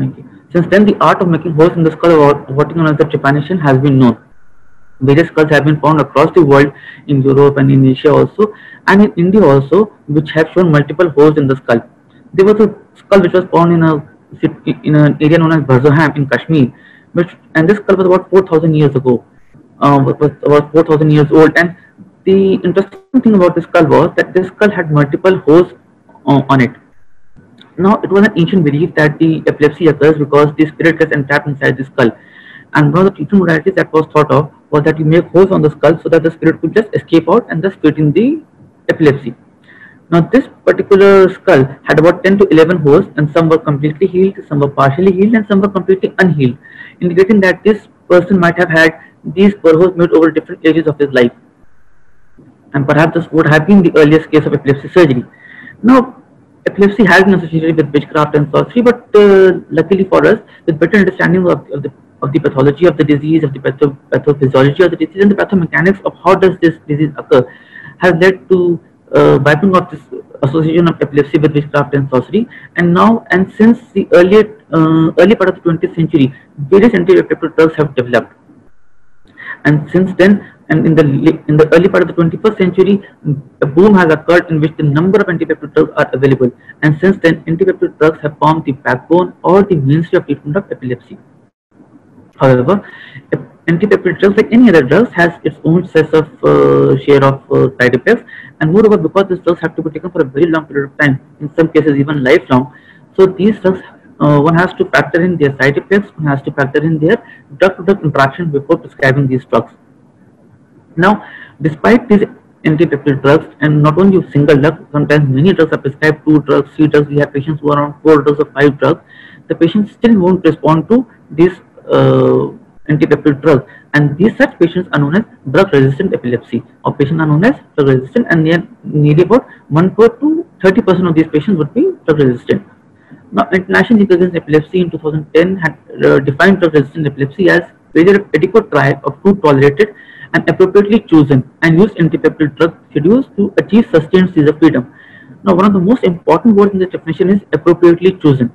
Okay. Since then, the art of making holes in the skull, or what is known as the trepanation, has been known. Various skulls have been found across the world, in Europe and in Asia also, and in India also, which have shown multiple holes in the skull. There was a skull which was found in an area known as Bazoham in Kashmir, and this skull was about 4,000 years ago. Was about 4,000 years old, and the interesting thing about this skull was that this skull had multiple holes on it. Now, it was an ancient belief that the epilepsy occurs because the spirit gets entrapped inside the skull. And one of the treatment modalities that was thought of was that you make holes on the skull so that the spirit could just escape out and just fit in the epilepsy. Now, this particular skull had about 10 to 11 holes, and some were completely healed, some were partially healed, and some were completely unhealed, indicating that this person might have had these burr holes made over different ages of his life. And perhaps this would have been the earliest case of epilepsy surgery. Now, epilepsy has been associated with witchcraft and sorcery, but luckily for us, with better understanding of the pathology of the disease, of the pathophysiology of the disease, and the pathomechanics of how does this disease occur, has led to wiping off this association of epilepsy with witchcraft and sorcery. And now, and since the early part of the 20th century, various anti-epileptic drugs have developed. And since then, and in the early part of the 21st century, a boom has occurred in which the number of anti-epileptic drugs are available. And since then, anti-epileptic drugs have formed the backbone or the mainstay of treatment of epilepsy. However, anti-epileptic drugs, like any other drugs, has its own set of share of side effects, and moreover, because these drugs have to be taken for a very long period of time, in some cases even lifelong, so these drugs, one has to factor in their side effects, one has to factor in their drug-to-drug interaction before prescribing these drugs. Now, despite these anti-epileptic drugs, and not only a single drug, sometimes many drugs are prescribed, 2 drugs, 3 drugs, we have patients who are on 4 drugs or 5 drugs, the patients still won't respond to these anti-epileptic drugs, and these such patients are known as drug-resistant epilepsy, or patients are known as drug-resistant, and nearly about 1/4 to 30% of these patients would be drug-resistant. Now, International League Against Epilepsy in 2010 had defined drug-resistant epilepsy as failure of adequate trial of 2 tolerated and appropriately chosen and used anti-epileptic drug schedules to achieve sustained seizure freedom. Now, one of the most important words in this definition is appropriately chosen.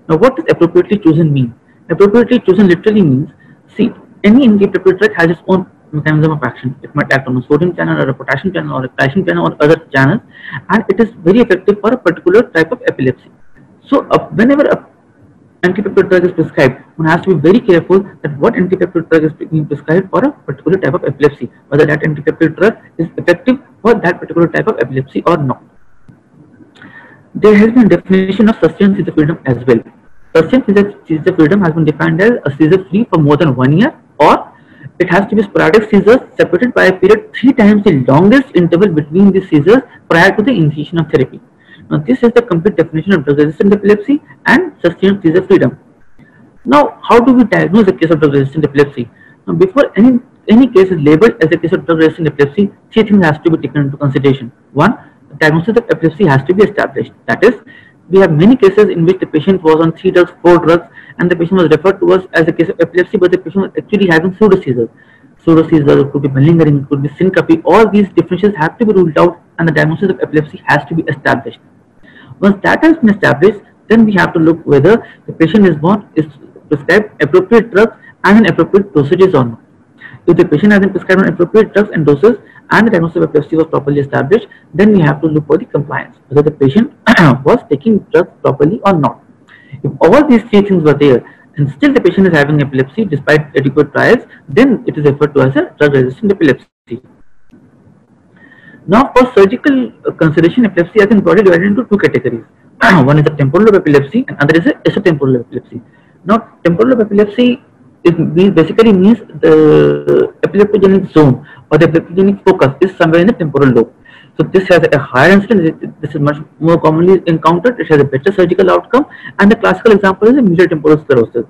Now, what does appropriately chosen mean? Appropriately chosen literally means, see, any anti-epileptic drug has its own mechanism of action. It might act on a sodium channel or a potassium channel or a calcium channel or other channels, and it is very effective for a particular type of epilepsy. So, whenever a anti-epileptic drug is prescribed, one has to be very careful that what anti-epileptic drug is being prescribed for a particular type of epilepsy, whether that anti-epileptic drug is effective for that particular type of epilepsy or not. There has been a definition of sustained seizure freedom as well. Sustained seizure freedom has been defined as a seizure free for more than 1 year, or it has to be sporadic seizures separated by a period 3 times the longest interval between the seizures prior to the initiation of therapy. Now, this is the complete definition of drug-resistant epilepsy and sustained seizure freedom. Now, how do we diagnose a case of drug-resistant epilepsy? Now, before any case is labeled as a case of drug-resistant epilepsy, 3 things has to be taken into consideration. 1, the diagnosis of epilepsy has to be established. That is, we have many cases in which the patient was on 3 drugs, 4 drugs, and the patient was referred to us as a case of epilepsy, but the patient was actually having pseudo-seizures. Pseudo-seizure, it could be malingering, it could be syncope. All these differences have to be ruled out, and the diagnosis of epilepsy has to be established. Once that has been established, then we have to look whether the patient is prescribed appropriate drugs and in appropriate dosages or not. If the patient has been prescribed appropriate drugs and doses and the diagnosis of epilepsy was properly established, then we have to look for the compliance, whether the patient was taking drugs properly or not. If all these 3 things were there and still the patient is having epilepsy despite adequate trials, then it is referred to as a drug-resistant epilepsy. Now, for surgical consideration, epilepsy has been broadly divided into 2 categories. One is the temporal lobe epilepsy, and other is the extratemporal lobe epilepsy. Now, temporal lobe epilepsy basically means the epileptogenic zone or the epileptogenic focus is somewhere in the temporal lobe. So, this has a higher incidence. This is much more commonly encountered. It has a better surgical outcome, and the classical example is the medial temporal sclerosis.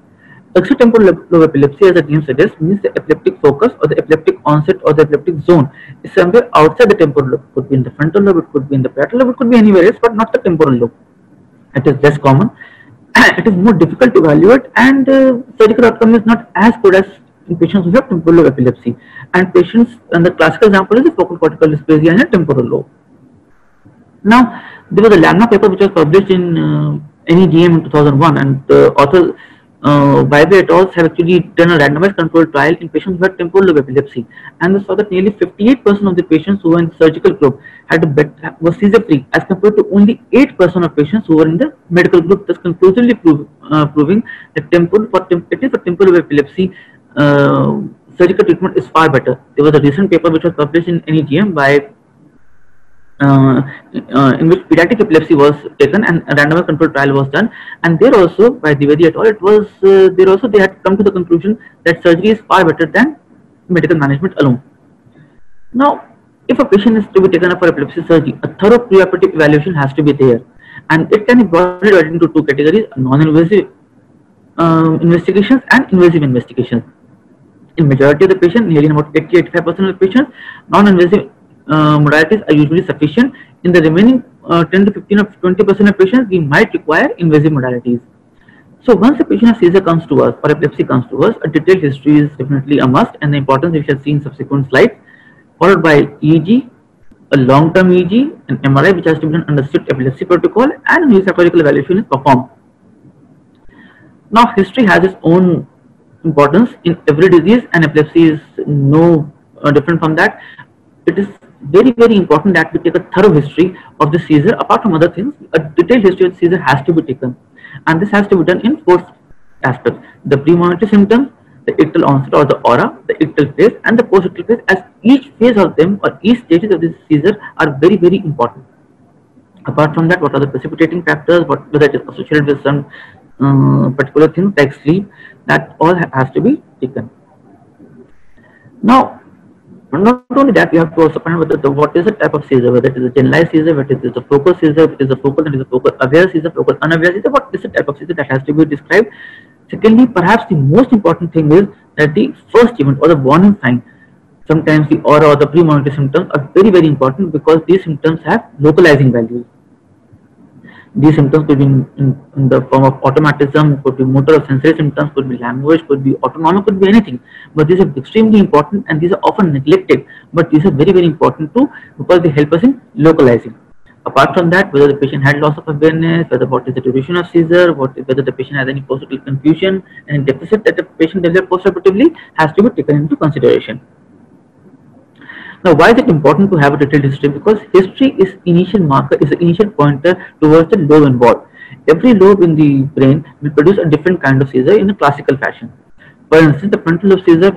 Extratemporal lobe epilepsy, as the name suggests, means the epileptic focus or the epileptic onset or the epileptic zone is somewhere outside the temporal lobe. It could be in the frontal lobe, it could be in the parietal lobe, it could be anywhere else, but not the temporal lobe. It is less common, it is more difficult to evaluate, and surgical outcome is not as good as in patients who have temporal lobe epilepsy. And the classical example is the focal cortical dysplasia in the temporal lobe. Now, there was a landmark paper which was published in NEGM in 2001, and the author Vibe et al. Have actually done a randomized controlled trial in patients who had temporal lobe epilepsy, and they saw that nearly 58% of the patients who were in the surgical group was seizure free, as compared to only 8% of patients who were in the medical group, thus conclusively proving that at least for temporal lobe epilepsy, surgical treatment is far better. There was a recent paper which was published in NEGM by uh, in which pediatric epilepsy was taken and a randomized controlled trial was done, and there also by Dwivedi et al. It was there also they had come to the conclusion that surgery is far better than medical management alone. Now, if a patient is to be taken up for epilepsy surgery, a thorough preoperative evaluation has to be there, and it can be broadly divided into two categories: non-invasive investigations and invasive investigations. In majority of the patients, nearly about 80-85% of the patients, non-invasive modalities are usually sufficient. In the remaining 10 to 15 or 20% of patients, we might require invasive modalities. So once a patient of seizure comes to us or epilepsy comes to us, a detailed history is definitely a must, and the importance we shall see in subsequent slides, followed by EEG, a long-term EEG, an MRI which has to be done under strict epilepsy protocol, and a neuropsychological evaluation is performed. Now, history has its own importance in every disease, and epilepsy is no different from that. It is very important that we take a thorough history of the seizure. Apart from other things, a detailed history of the seizure has to be taken, and this has to be done in four aspects: the premonitory symptoms, the ictal onset or the aura, the ictal phase, and the post-ictal phase, as each phase of them or each stages of this seizure are very important. Apart from that, what are the precipitating factors, whether it is associated with some particular things like sleep, that all has to be taken. Now, not only that, we have to also find whether what is the type of seizure, whether it is a generalized seizure, whether it is a focal seizure, if it is a focal, that is a focal aware seizure, focal unaware seizure, what is the type of seizure that has to be described. Secondly, perhaps the most important thing is that the first event or the warning sign, sometimes the aura or the premonitory symptoms are very important, because these symptoms have localizing values. These symptoms could be in the form of automatism, could be motor or sensory symptoms, could be language, could be autonomic, could be anything. But these are extremely important, and these are often neglected. But these are very important too, because they help us in localizing. Apart from that, whether the patient had loss of awareness, whether what is the duration of seizure, whether the patient has any post-ictal confusion, and deficit that the patient develops post-operatively has to be taken into consideration. Now, why is it important to have a detailed history? Because history is initial marker, is the initial pointer towards the lobe involved. Every lobe in the brain will produce a different kind of seizure in a classical fashion. For instance, the frontal lobe seizure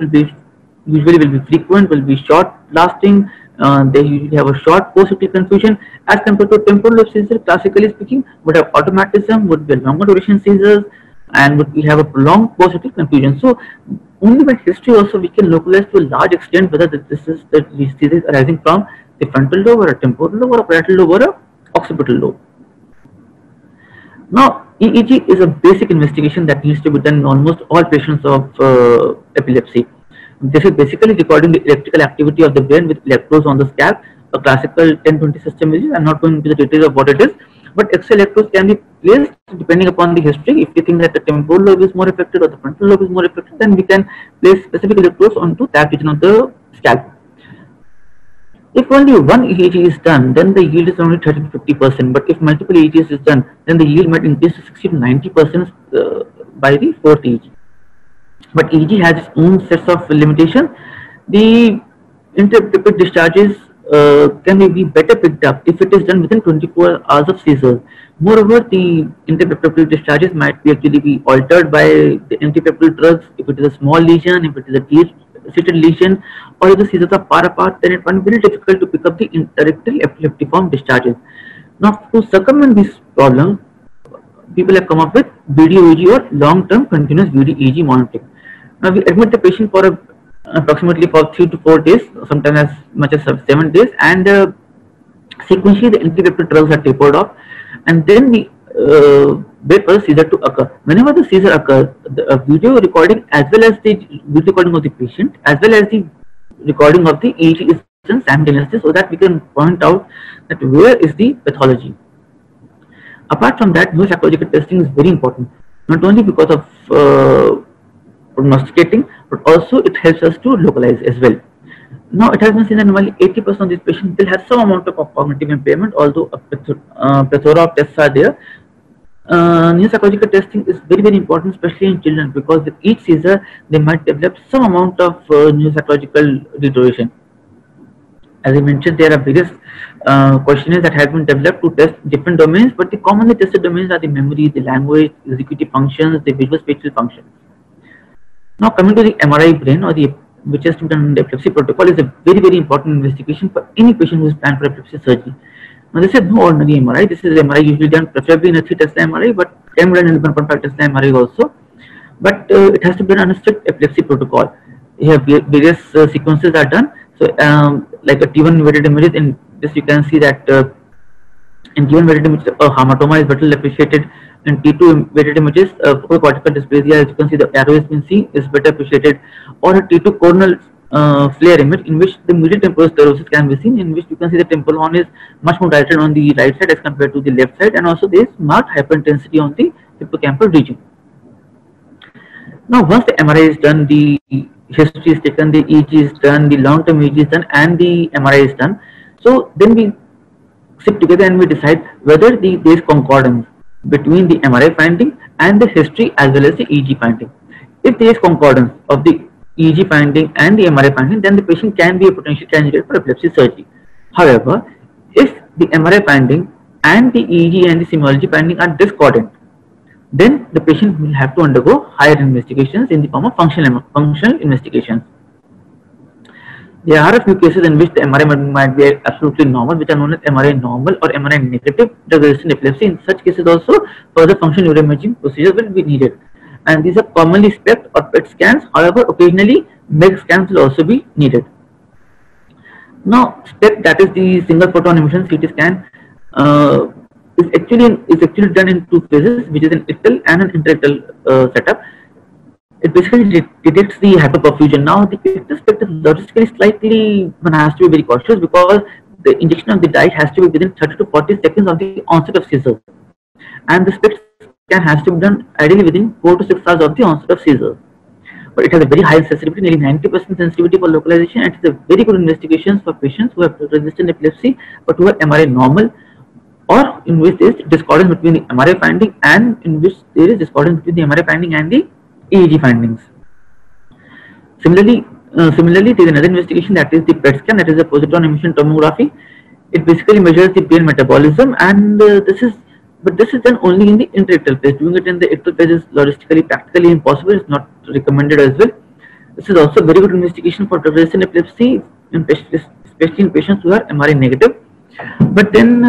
usually will be frequent, will be short lasting. They usually have a short post-ictal confusion, as compared to temporal lobe seizure, classically speaking, would have automatism, would be a longer duration seizures, and would have a prolonged post-ictal confusion. So only by history also we can localize to a large extent whether this is the disease arising from the frontal lobe or a temporal lobe or a parietal lobe or a occipital lobe. Now, EEG is a basic investigation that needs to be done in almost all patients of epilepsy. This is basically recording the electrical activity of the brain with electrodes on the scalp. A classical 10-20 system is used. I'm not going into the details of what it is, but X-ray electrodes can be placed depending upon the history. If we think that the temporal lobe is more affected or the frontal lobe is more affected, then we can place specific electrodes onto that region of the scalp. If only one EEG is done, then the yield is only 30 to 50%. But if multiple EEGs is done, then the yield might increase to 60 to 90% by the fourth EEG. But EEG has its own sets of limitations. The intraepileptic discharges can be better picked up if it is done within 24 hours of seizure. Moreover, the intraepileptic discharges might actually be altered by the antiepileptic drugs. If it is a small lesion, if it is a deep-seated lesion, or if the seizures are far apart, then it might be very difficult to pick up the interictal epileptiform discharges. Now, to circumvent these problems, people have come up with video EEG or long-term continuous video EEG monitoring. Now, we admit the patient for approximately for 3 to 4 days, sometimes as much as 7 days, and sequentially the antiepileptic drugs are tapered off, and then we wait for the seizure to occur. Whenever the seizure occurs, the video recording as well as the video recording of the patient as well as the recording of the EEG is done simultaneously, so that we can point out that where is the pathology. Apart from that, neuropsychological testing is very important, not only because of prognosticating, but also it helps us to localize as well. Now, it has been seen that normally 80% of these patients will have some amount of cognitive impairment, although a plethora of tests are there. Neuropsychological testing is very important, especially in children, because with each seizure they might develop some amount of neuropsychological deterioration. As I mentioned, there are various questionnaires that have been developed to test different domains, but the commonly tested domains are the memory, the language, executive functions, the visual spatial functions. Now coming to the MRI brain, or the which is done in the epilepsy protocol, is a very important investigation for any patient who is planned for epilepsy surgery. Now this is no ordinary MRI. This is MRI usually done preferably in a 3 Tesla MRI, but can be done in 1.5 Tesla MRI also. But it has to be done on a strict epilepsy protocol. Here various sequences are done. So like a T1 weighted images, in this you can see that in T1 weighted images, hematoma is better appreciated. In T2 weighted images, cortical dysplasia, as you can see the arrow has been seen, is better appreciated. Or a T2 coronal flare image, in which the medial temporal sclerosis can be seen, in which you can see the temporal horn is much more directed on the right side as compared to the left side, and also there is marked hyperintensity on the hippocampal region. Now once the MRI is done, the history is taken, the EEG is done, the long-term EEG is done, and the MRI is done. So then we sit together and we decide whether there is concordance between the MRI finding and the history as well as the EEG finding. If there is concordance of the EEG finding and the MRI finding, then the patient can be a potential candidate for epilepsy surgery. However, if the MRI finding and the EEG and the semiology finding are discordant, then the patient will have to undergo higher investigations in the form of functional investigations. There are a few cases in which the MRI might be absolutely normal, which are known as MRI normal or MRI negative drug-resistant epilepsy. In such cases also, further functional neuroimaging procedures will be needed. And these are commonly SPECT or PET scans. However, occasionally MEG scans will also be needed. Now, SPECT, that is the single photon emission CT scan, is actually done in 2 phases, which is an ictal and an intraictal setup. It basically detects the hyperperfusion. Now, the ictal SPECT is logistically slightly, one has to be very cautious, because the injection of the dye has to be within 30 to 40 seconds of the onset of seizure, and the SPECT scan has to be done ideally within 4 to 6 hours of the onset of seizure. But it has a very high sensitivity, nearly 90% sensitivity for localization, and it is a very good investigation for patients who have resistant epilepsy but who are MRI normal, or in which there is discordance between the MRI finding and in which there is discordance between the MRI finding and the EEG findings. Similarly, there is another investigation, that is the PET scan, that is the positron emission tomography. It basically measures the brain metabolism, and this is done only in the intraictal phase. Doing it in the ictal phase is logistically practically impossible. It's not recommended as well. This is also a very good investigation for drug-resistant epilepsy, especially in patients who are MRI negative. But then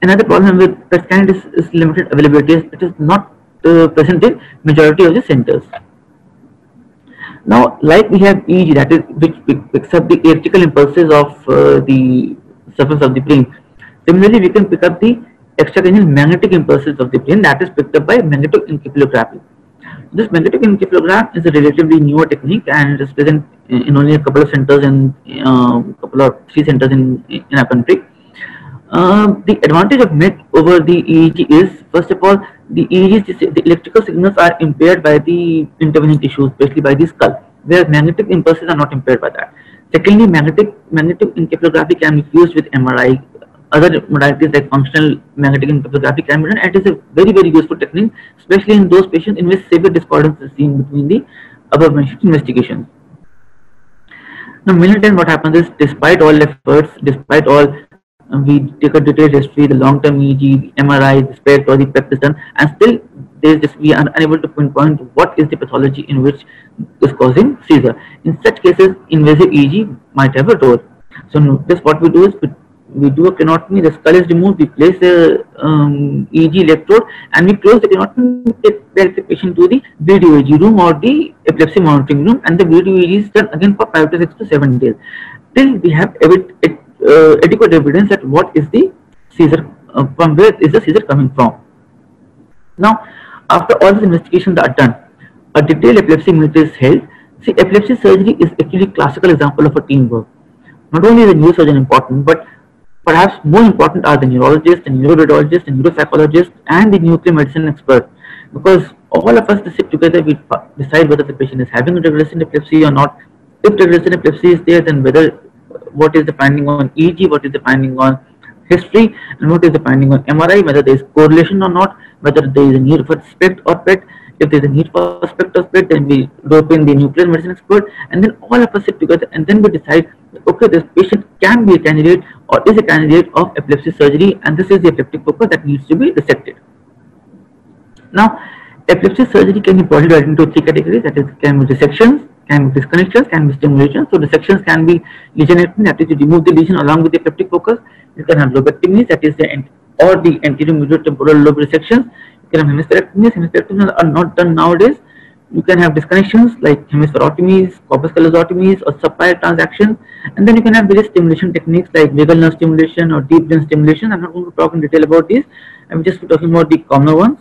another problem with PET scan is limited availability. It is not present in majority of the centers. Now, like we have EEG, that is which picks up the electrical impulses of the surface of the brain. Similarly, we can pick up the extracranial magnetic impulses of the brain, that is picked up by magnetoencephalography. This magnetoencephalography is a relatively newer technique, and it is present in only a couple of centers and couple of 3 centers in our country. The advantage of MEG over the EEG is, first of all, the EEG, the electrical signals are impaired by the intervening tissues, especially by the skull, whereas magnetic impulses are not impaired by that. Secondly, magnetoencephalography can be fused with MRI. Other modalities like functional magnetic encephalography can be done, and it is a very useful technique, especially in those patients in which severe discordance is seen between the above mentioned investigations. Now, many times what happens is, despite all efforts, despite all, we take a detailed history, the long-term EEG, the MRI, the SPECT or the PET is done, and still we are unable to pinpoint what is the pathology in which is causing seizure. In such cases, invasive EEG might have a role. So notice what we do is, we do a craniotomy, the skull is removed, we place the EEG electrode, and we close the craniotomy, take the patient to the video EEG room or the epilepsy monitoring room, and the video EEG is done again for 5 to 6 to 7 days, till we have adequate evidence that what is the seizure, from where is the seizure coming from. Now, after all these investigations are done, a detailed epilepsy meet is held. See, epilepsy surgery is actually a classical example of a teamwork. Not only is the neurosurgeon important, but perhaps more important are the neurologist, the neuroradiologist, the neuropsychologist, and the nuclear medicine expert. Because all of us sit together, we decide whether the patient is having a drug-resistant epilepsy or not. If drug-resistant epilepsy is there, then what is the finding on EEG, what is the finding on history, and what is the finding on MRI, whether there is correlation or not, whether there is a need for SPECT or PET. If there is a need for SPECT or PET, then we rope in the nuclear medicine expert, and then all of us sit together, and then we decide, okay, this patient can be a candidate or is a candidate of epilepsy surgery, and this is the epileptic focus that needs to be dissected. Now, epilepsy surgery can be broadly divided into three categories, that is, can be dissections, can be disconnections, can be stimulations. So dissections can be lesionectomy, that is, you remove the lesion along with the epileptic focus. You can have lobectomies, that is, the anterior medial temporal lobe resections. You can have hemispherectomies. Hemispherectomies are not done nowadays. You can have disconnections like hemispherotomies, corpus callosotomies, or supine transactions, and then you can have various stimulation techniques like vagal nerve stimulation or deep brain stimulation. I'm not going to talk in detail about these. I'm just talking about the common ones.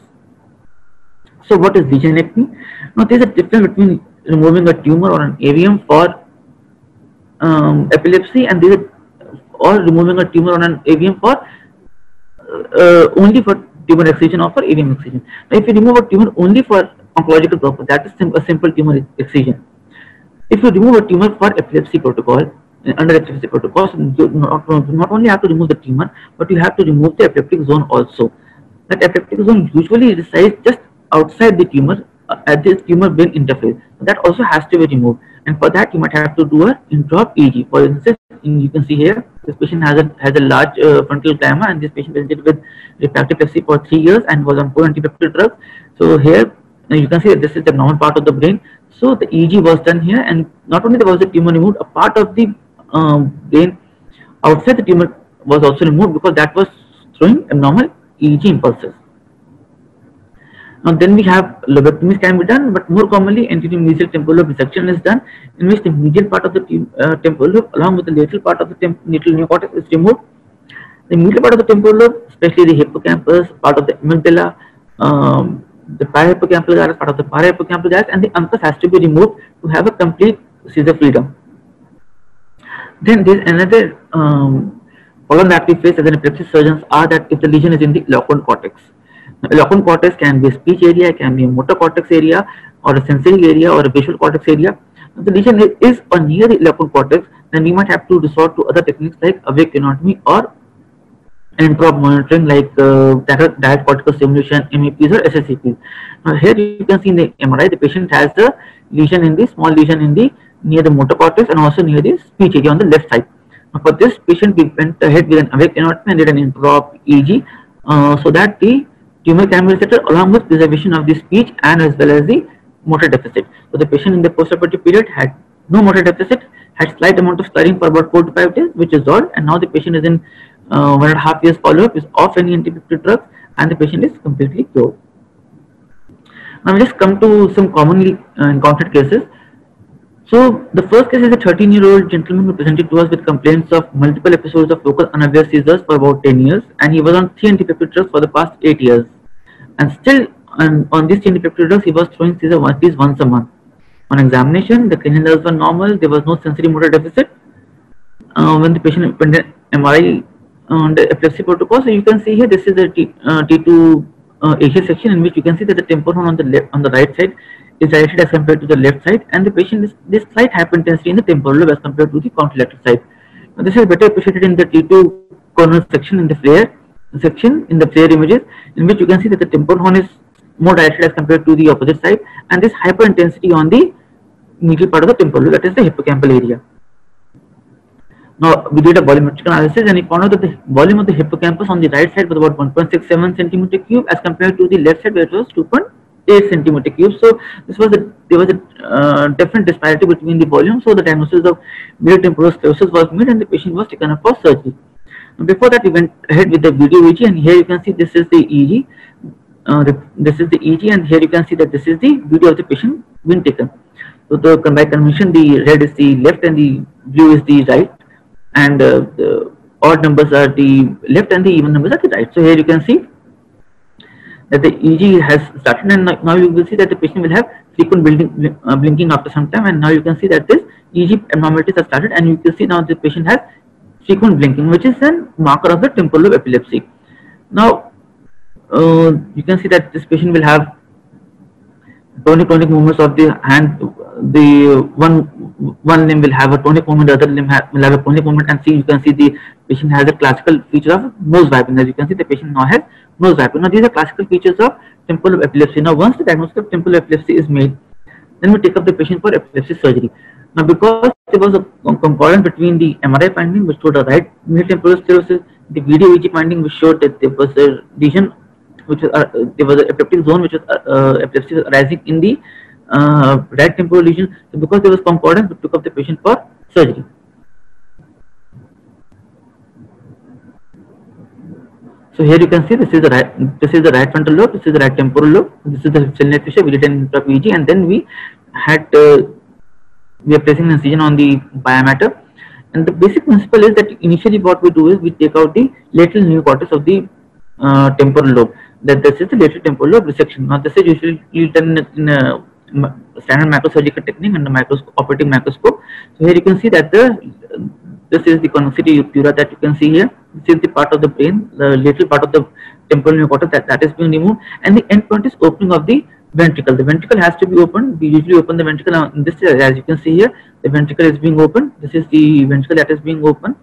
So what is lesionectomy? Now there is a difference between removing a tumor or an AVM for epilepsy, and there is or removing a tumor or an AVM for only for tumor excision or for AVM excision. Now if you remove a tumor only for oncological purpose, that is a simple tumor excision. If you remove a tumor for epilepsy protocol, under epilepsy protocol, you not only have to remove the tumor, but you have to remove the epileptic zone also. That epileptic zone usually resides just outside the tumor at this tumor brain interface. That also has to be removed, and for that you might have to do a intra-op EEG. For instance, you can see here this patient has a large frontal glioma, and this patient presented with refractive epilepsy for 3 years and was on 4 antipeptide drugs. So here you can see that this is the normal part of the brain. So the EEG was done here, and not only there was the tumor removed, a part of the brain outside the tumor was also removed because that was throwing abnormal EEG impulses. Now then we have lobectomies can be done, but more commonly anterior mesial temporal lobe resection is done, in which the medial part of the temporal lobe along with the lateral part of the lateral neocortex is removed. The medial part of the temporal lobe, especially the hippocampus, part of the amygdala, the parahippocampal gyrus, part of the parahippocampal gyrus, and the uncus has to be removed to have a complete seizure freedom. Then there is another problem that we face as an epilepsy surgeons are that if the lesion is in the eloquent cortex. Eloquent cortex can be a speech area, it can be a motor cortex area, or a sensory area, or a visual cortex area. If the lesion is or near the eloquent cortex, then we might have to resort to other techniques like awake tenotomy or intra-op monitoring like direct cortical stimulation, MEPs or SSCPs. Now here you can see in the MRI, the patient has the lesion in the small lesion in the near the motor cortex and also near the speech area on the left side. Now for this patient, we went ahead with an awake tenotomy and did an intra-op EEG so that the tumor can be resected along with preservation of the speech and as well as the motor deficit. So the patient in the postoperative period had no motor deficit, had slight amount of scarring for about 4 to 5 days, which is resolved, and now the patient is in 1.5 years follow-up, is off any antipeptide drugs, and the patient is completely cured. Now we just come to some commonly encountered cases. So the first case is a 13-year-old gentleman who presented to us with complaints of multiple episodes of focal unaware seizures for about 10 years, and he was on 3 antipeptide drugs for the past 8 years, and still on these antipeptide drugs he was throwing seizures at least once a month. On examination, the cranial nerves were normal, there was no sensory motor deficit. When the patient went to MRI on the epilepsy protocol, so you can see here this is the T2 Asia section, in which you can see that the temporal horn on the right side is directed as compared to the left side, and the patient is this slight hyperintensity in the temporal lobe as compared to the contralateral side. Now this is better appreciated in the T2 corner section in the FLAIR section in the FLAIR images, in which you can see that the temporal horn is more directed as compared to the opposite side, and this hyperintensity on the medial part of the temporal lobe, that is the hippocampal area. Now we did a volumetric analysis, and we found out that the volume of the hippocampus on the right side was about 1.67 centimeter cube as compared to the left side where it was 2.8 centimeter cube. So there was a different disparity between the volume. So the diagnosis of medial temporal sclerosis was made, and the patient was taken up for surgery. Now, before that, we went ahead with the video EEG, and here you can see this is the EEG. This is the EEG, and here you can see that this is the video of the patient being taken. So by convention, the red is the left and the blue is the right, and the odd numbers are the left and the even numbers are the right. So here you can see that the EEG has started, and now you will see that the patient will have frequent blinking after some time, and now you can see that this EEG abnormalities have started, and you can see now the patient has frequent blinking, which is a marker of the temporal lobe epilepsy. Now you can see that this patient will have tonic movements of the hand, the one one limb will have a tonic movement, the other limb will have a tonic movement, and see, you can see the patient has a classical feature of nose wiping. As you can see, the patient now has nose wiping. Now these are classical features of temporal lobe epilepsy. Now once the diagnosis of temporal lobe epilepsy is made, then we take up the patient for epilepsy surgery. Now because there was a concordance between the MRI finding which showed a right middle temporal sclerosis, the video EEG finding which showed that there was a lesion, which was there was an epileptic zone which was epilepsy arising in the right temporal lesion. So because there was concordance, we took up the patient for surgery. So here you can see this is the right frontal lobe, this is the right temporal lobe, this is the ciliary fissure. We did an intra EEG, and then we had we are placing an incision on the biomatter. And the basic principle is that initially what we do is we take out the lateral neocortex of the temporal lobe. That this is the lateral temporal lobe resection. Now this is usually done in a standard microsurgical technique under operating microscope. So here you can see that this is the convexity dura that you can see here. This is the part of the brain, the lateral part of the temporal neocortex that is being removed, and the end point is opening of the ventricle. The ventricle has to be opened. We usually open the ventricle. This is, as you can see here, the ventricle is being opened. This is the ventricle that is being opened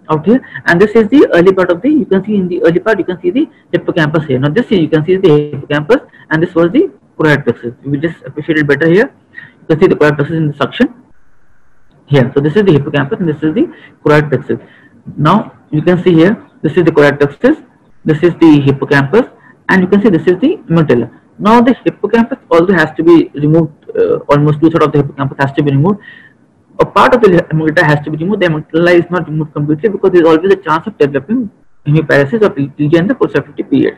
out here, and this is the early part of the. You can see in the early part, you can see the hippocampus here. Now this here you can see the hippocampus, and this was the choroid plexus. We just appreciate it better here. You can see the choroid plexus in the suction here. So this is the hippocampus, and this is the choroid plexus. Now you can see here, this is the choroid plexus, this is the hippocampus, and you can see this is the amygdala. Now the hippocampus also has to be removed. Almost 2/3 of the hippocampus has to be removed. A part of the amygdala has to be removed. The amygdala is not removed completely because there is always a chance of developing hemiparesis or TG in the postoperative period.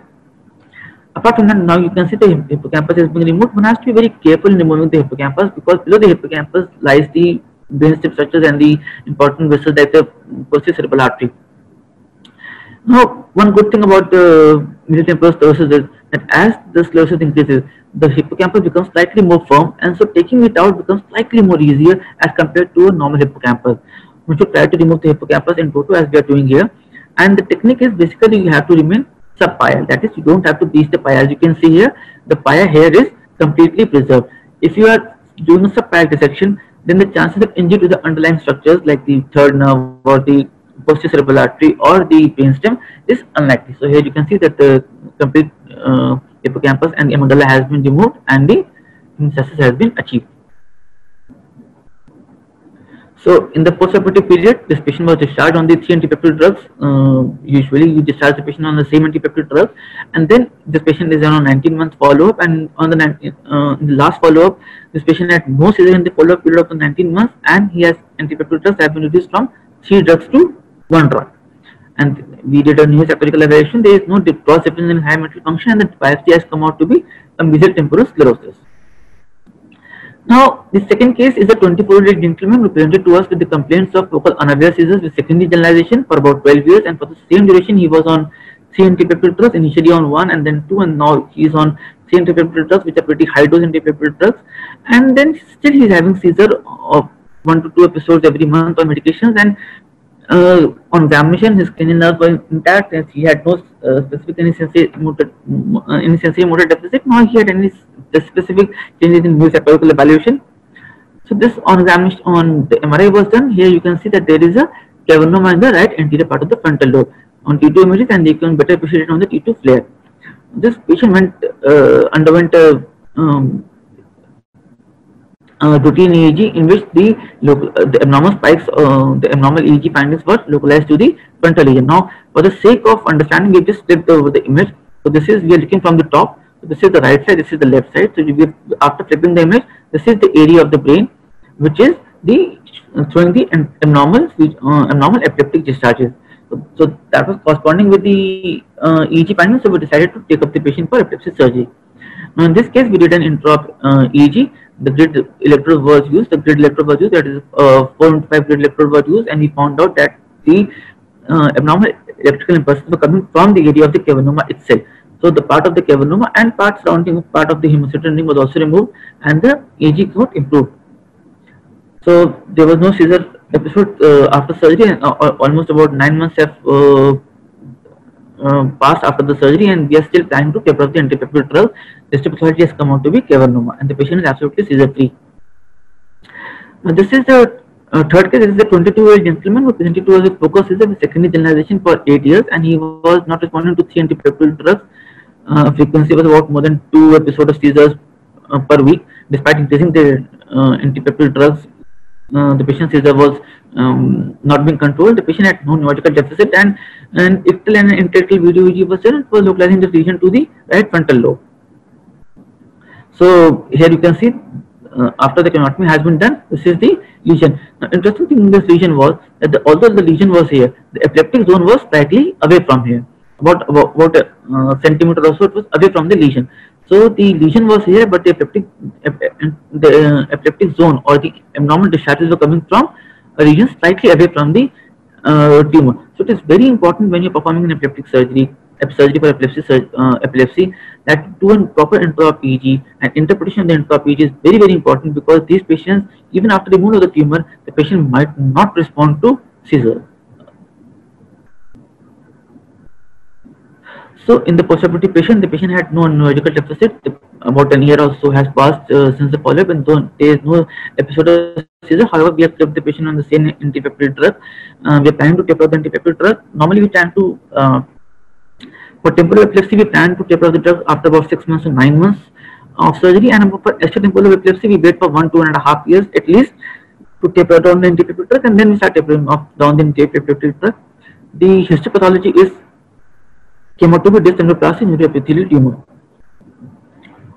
Apart from that, now you can see the hippocampus is being removed. One has to be very careful in removing the hippocampus because below the hippocampus lies the brainstem structures and the important vessels like the posterior cerebral artery. Now, one good thing about the middle temporal sclerosis is that as the sclerosis increases, the hippocampus becomes slightly more firm, and so taking it out becomes slightly more easier as compared to a normal hippocampus. We should try to remove the hippocampus in toto as we are doing here, and the technique is basically you have to remain subpial. That is, you don't have to breach the pia. As you can see here, the pia here is completely preserved. If you are doing a subpial dissection, then the chances of injury to the underlying structures like the third nerve or the posterior cerebral artery or the brainstem is unlikely. So here you can see that the complete hippocampus and the amygdala has been removed and the hemostasis has been achieved. So in the postoperative period, this patient was discharged on the 3 antipeptide drugs. Usually you discharge the patient on the same antipeptide drug, and then this patient is on a 19-month follow-up, and on the, in the last follow-up, this patient had no seizure in the follow-up period of the 19 months, and he has antipeptide drugs have been reduced from 3 drugs to 1 drug. And we did a neurosaccharical evaluation. There is no cross difference in high mental function, and the biopsy has come out to be a mesial temporal sclerosis. Now, the second case is a 24-year-old gentleman who presented to us with the complaints of focal unaware seizures with secondary generalization for about 12 years, and for the same duration he was on 3 antipeptide drugs, initially on 1 and then 2, and now he is on 3 antipeptide drugs which are pretty high dose antipeptide drugs, and then still he is having seizure of 1 to 2 episodes every month on medications, and on examination his cranial nerves were intact and he had no specific any sensory motor deficit, nor he had any specific changes in neurosaccharical evaluation. So this on examination on the MRI was done. Here you can see that there is a cavernoma in the right anterior part of the frontal lobe on T2 images, and they can better appreciate it on the T2 flare. This patient underwent a routine EEG in which the abnormal spikes, the abnormal EEG findings were localized to the frontal region. Now, for the sake of understanding, we just flipped over the image. So this is, we are looking from the top. So this is the right side, this is the left side. So after flipping the image, this is the area of the brain which is the showing the abnormal epileptic discharges. So that was corresponding with the EEG findings. So we decided to take up the patient for epilepsy surgery. Now in this case, we did an intra EEG. The grid electrode was used. That is 4x5 grid electrode was used, and we found out that the abnormal electrical impulses were coming from the area of the cavernoma itself. So the part of the cavernoma and part surrounding part of the hemocysteine ring was also removed, and the EEG got improved. So there was no seizure episode after surgery, and almost about 9 months have passed after the surgery, and we are still planning to taper off the antipeptide drug. The histopathology has come out to be cavernoma, and the patient is absolutely seizure free. This is the third case. This is a 22-year-old gentleman who presented to us with focal seizure with secondary generalization for 8 years, and he was not responding to 3 antipeptide drugs. Frequency was about more than 2 episodes of seizures per week. Despite increasing the antipeptide drugs, the patient's seizure was not being controlled. The patient had no neurological deficit, and ictal and intellectual VDVG was there. It was localizing the lesion to the right frontal lobe. So here you can see after the craniotomy has been done, this is the lesion. Now, interesting thing in this lesion was that although the lesion was here, the epileptic zone was slightly away from here, about a centimeter or so. It was away from the lesion. So the lesion was here, but the epileptic zone or the abnormal discharges were coming from a region slightly away from the tumor. So it is very important when you're performing an epileptic surgery for epilepsy, that do a proper intra-op EEG, and interpretation of the intra-op EEG is very, very important, because these patients, even after removal of the tumor, the patient might not respond to seizure. So in the postoperative patient, the patient had no neurological deficit. About an year or so has passed since the follow-up, and there is no episode of seizure. However, we have kept the patient on the same antipeptide drug. We are planning to taper the antipeptide drug. Normally, we plan to for temporal epilepsy, we plan to taper the drug after about 6 months to 9 months of surgery, and for extratemporal epilepsy, we wait for 1-2.5 years at least to taper down the antipeptide drug, and then we start tapering down the antipeptide drug. The histopathology is chemotherapy disc endoplasty neuroepithelial tumor.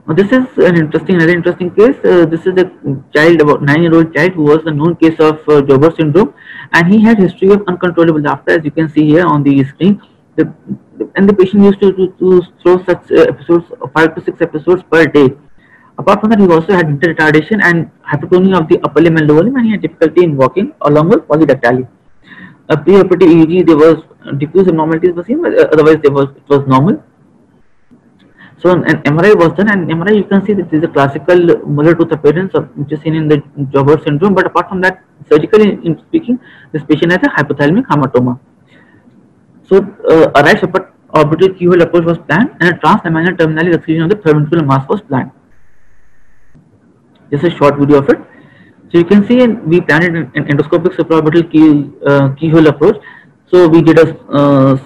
Now, this is another interesting case. This is a child, about 9-year-old child, who was a known case of Joubert syndrome, and he had history of uncontrollable laughter, as you can see here on the screen. And the patient used to throw such episodes, 5 to 6 episodes per day. Apart from that, he also had mental retardation and hypertonia of the upper limb and lower limb, and he had difficulty in walking along with polydactyly. A preoperative EEG, there was diffuse abnormalities were seen, but otherwise it was normal. So an MRI was done, and MRI you can see that this is a classical molar tooth appearance which is seen in the Joubert syndrome. But apart from that, surgically in speaking, this patient has a hypothalamic hamartoma. So a right supraorbital keyhole approach was planned, and a translaminar terminalis excision of the third ventricular mass was planned. This is a short video of it. So you can see we planned an endoscopic supraorbital keyhole approach. So we did a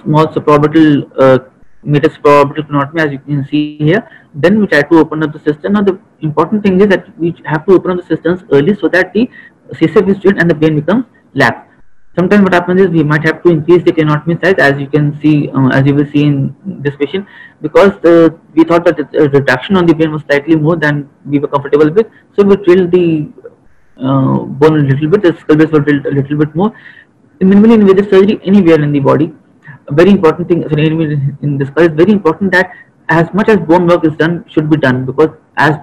small supraorbital meta-supraorbital craniotomy, as you can see here. Then we tried to open up the cistern. Now the important thing is that we have to open up the cisterns early, so that the CSF is filled and the brain becomes lax. Sometimes what happens is we might have to increase the craniotomy size, as you can see, as you will see in this patient, because we thought that the reduction on the brain was slightly more than we were comfortable with. So we drilled the bone a little bit, the skull base was drilled a little bit more. Minimally invasive surgery anywhere in the body. A very important thing in this case, is very important that as much as bone work is done should be done, because as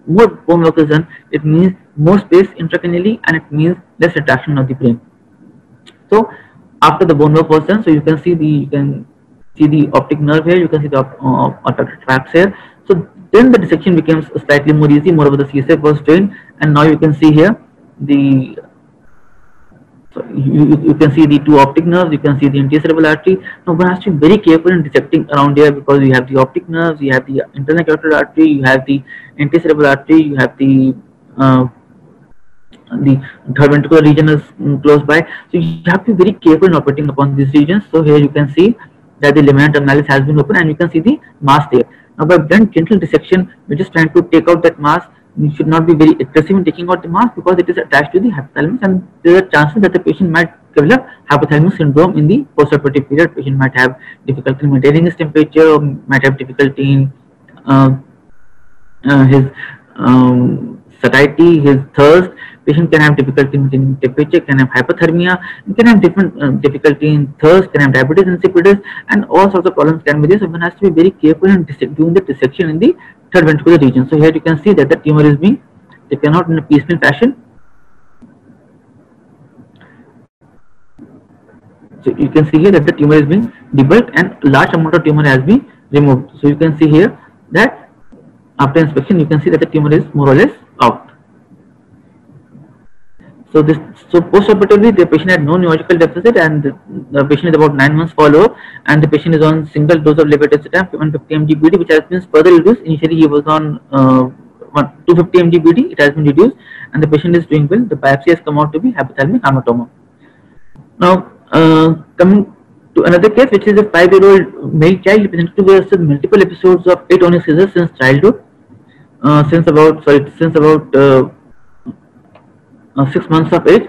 more bone work is done, it means more space intracranially, and it means less retraction of the brain. So after the bone work was done, so you can see the optic nerve here, you can see the olfactory tracts here. So then the dissection becomes slightly more easy, moreover the CSF was drained, and now you can see here you can see the two optic nerves, you can see the anterocerebral artery. Now one has to be very careful in dissecting around here, because you have the optic nerves, you have the internal carotid artery, you have the anterocerebral artery, you have the third ventricular region is close by. So you have to be very careful in operating upon these regions. So here you can see that the lamina terminalis has been opened, and you can see the mass there. Now by blunt gentle dissection, we're just trying to take out that mass. You should not be very aggressive in taking out the mass, because it is attached to the hypothalamus, and there are chances that the patient might develop hypothalamic syndrome in the postoperative period. Patient might have difficulty in maintaining his temperature, or might have difficulty in his satiety, his thirst. Patient can have difficulty in maintaining temperature, can have hypothermia, can have different difficulty in thirst, can have diabetes insipidus, and all sorts of problems can be there. So one has to be very careful in doing the dissection in the third ventricular region. So here you can see that the tumor is being taken out in a piecemeal fashion. So you can see here that the tumor is being debulked, and large amount of tumor has been removed. So you can see here that after inspection, you can see that the tumor is more or less out. So postoperatively, the patient had no neurological deficit, and the patient is about 9 months follow-up, and the patient is on single dose of levetiracetam 150 mg BD, which has been further reduced. Initially, he was on 250 mg BD, it has been reduced, and the patient is doing well. The biopsy has come out to be hypothalamic hamartoma. Now, coming to another case, which is a 5-year-old male child presented to us with multiple episodes of atonic seizures since childhood, since about 6 months of age.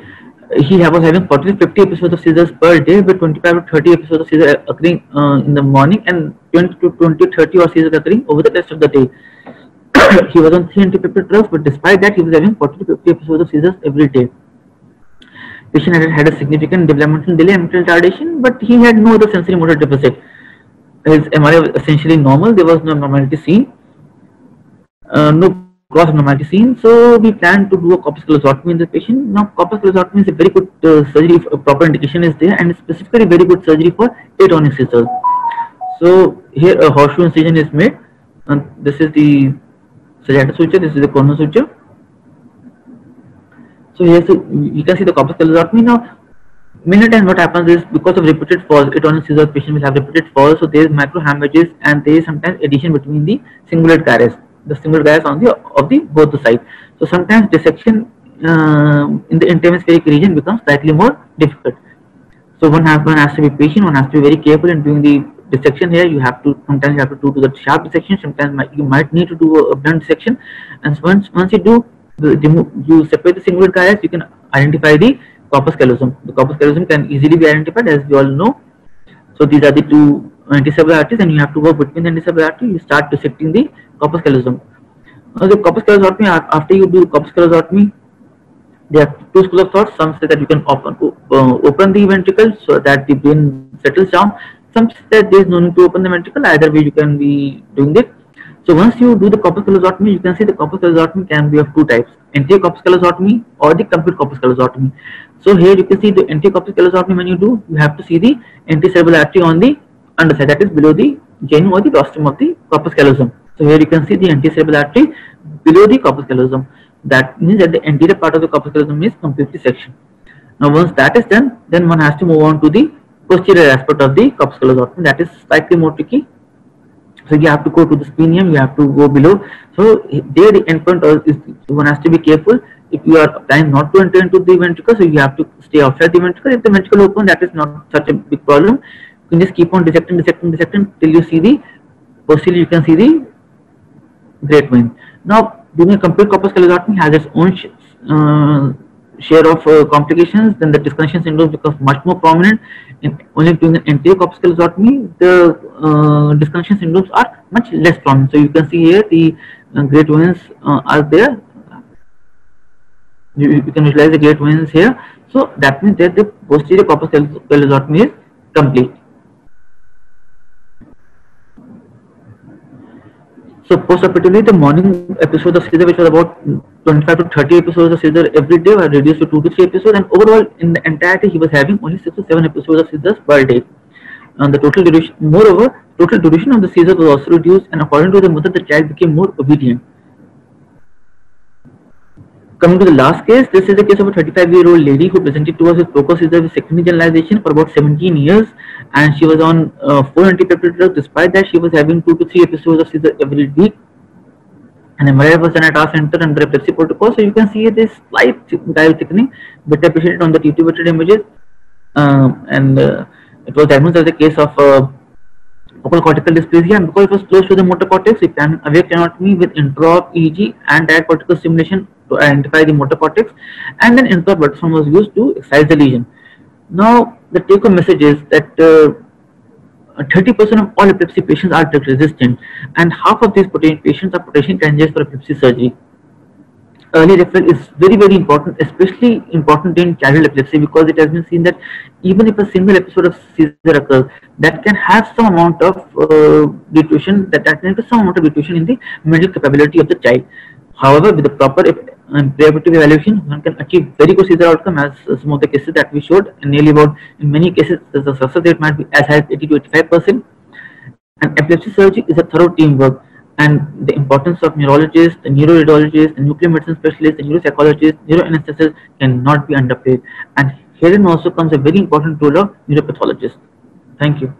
He was having 40 to 50 episodes of seizures per day, with 25 to 30 episodes of seizures occurring in the morning, and 20 to 30 or seizures occurring over the rest of the day. He was on 3 antipeptide drugs, but despite that, he was having 40 to 50 episodes of seizures every day. Patient had a significant developmental delay and mental retardation, but he had no other sensory motor deficit. His MRI was essentially normal. There was no abnormality seen, no gross abnormality seen. So we plan to do a corpus callosatomy in the patient. Now, corpus callosatomy is a very good surgery if a proper indication is there, and specifically very good surgery for atonic seizures. So here a horseshoe incision is made, and this is the sagittal suture. This is the corner suture. So here you can see the corpus callosatomy. Now, many times what happens is, because of repeated falls, atonic seizures patient will have repeated falls, so there is micro hemorrhages, and there is sometimes adhesion between the cingulate gyrus, the cingulate gyrus on the both the sides. So sometimes dissection in the interhemispheric region becomes slightly more difficult. So one has to be patient. One has to be very careful in doing the dissection here. Sometimes you have to do the sharp dissection. Sometimes you might need to do a blunt dissection, and once you do, you separate the cingulate gyrus, you can identify the corpus callosum. The corpus callosum can easily be identified, as we all know. So these are the two anticerebral arteries, and you have to work between the anticerebral arteries. You start dissecting the corpus callosum. Now, the corpus callosatomy, after you do the corpus callosatomy, there are two schools of thought. Some say that you can open the ventricle so that the brain settles down. Some say that there is no need to open the ventricle. Either way, you can be doing it. So once you do the corpus callosatomy, you can see the corpus callosatomy can be of two types: anterior corpus callosatomy or the complete corpus callosatomy. So here you can see the anterior corpus callosatomy. When you do, you have to see the antecerebral artery on the underside, that is below the genu or the rostrum of the corpus callosum. So here you can see the antecerebral artery below the corpus callosum. That means that the anterior part of the corpus callosum is completely sectioned. Now once that is done, then one has to move on to the posterior aspect of the corpus callosum. That is slightly more tricky. So you have to go to the splenium, you have to go below. So there the endpoint is, one has to be careful. If you are planning not to enter into the ventricle, so you have to stay outside the ventricle. If the ventricle open, that is not such a big problem. You can just keep on dissecting till you see the posterior. You can see the great vein. Now, doing a complete corpus callosatomy has its own share of complications. Then the disconnection syndrome becomes much more prominent. In only doing an anterior corpus callosatomy, the disconnection syndromes are much less prominent. So you can see here the great veins are there. You can visualize the great veins here. So that means that the posterior corpus callosatomy is complete. So post-operatively, the morning episodes of seizure, which was about 25 to 30 episodes of seizure every day, were reduced to 2 to 3 episodes, and overall in the entirety he was having only 6 to 7 episodes of seizures per day. And the total duration, moreover, total duration of the seizure was also reduced, and according to the mother, the child became more obedient. Coming to the last case, this is the case of a 35-year-old lady who presented to us with focal seizure with secondary generalization for about 17 years, and she was on 4 antipeptide drugs. Despite that, she was having 2 to 3 episodes of seizure every week, and MRI was done at our center under epilepsy protocol. So you can see this slight dial thickening, better appreciated on the T2 weighted images, and it was diagnosed as a case of focal cortical dysplasia, and because it was close to the motor cortex, we planned awake craniotomy with intra-op EEG and direct cortical stimulation to identify the motor cortex, and then intra-op ultrasound was used to excise the lesion. Now, the take-home message is that 30% of all epilepsy patients are drug resistant, and half of these patients are potential candidates for epilepsy surgery. Early referral is very, very important, especially important in childhood epilepsy, because it has been seen that even if a single episode of seizure occurs, that can have some amount of deterioration, in the mental capability of the child. However, with the proper preoperative evaluation, one can achieve very good seizure outcome, as some of the cases that we showed, and in many cases, the success rate might be as high as 80 to 85%. And epilepsy surgery is a thorough teamwork, and the importance of neurologists, the neuroradiologists, the nuclear medicine specialists, the neuropsychologists, neuroanesthetists cannot be underplayed. And herein also comes a very important role of neuropathologist. Thank you.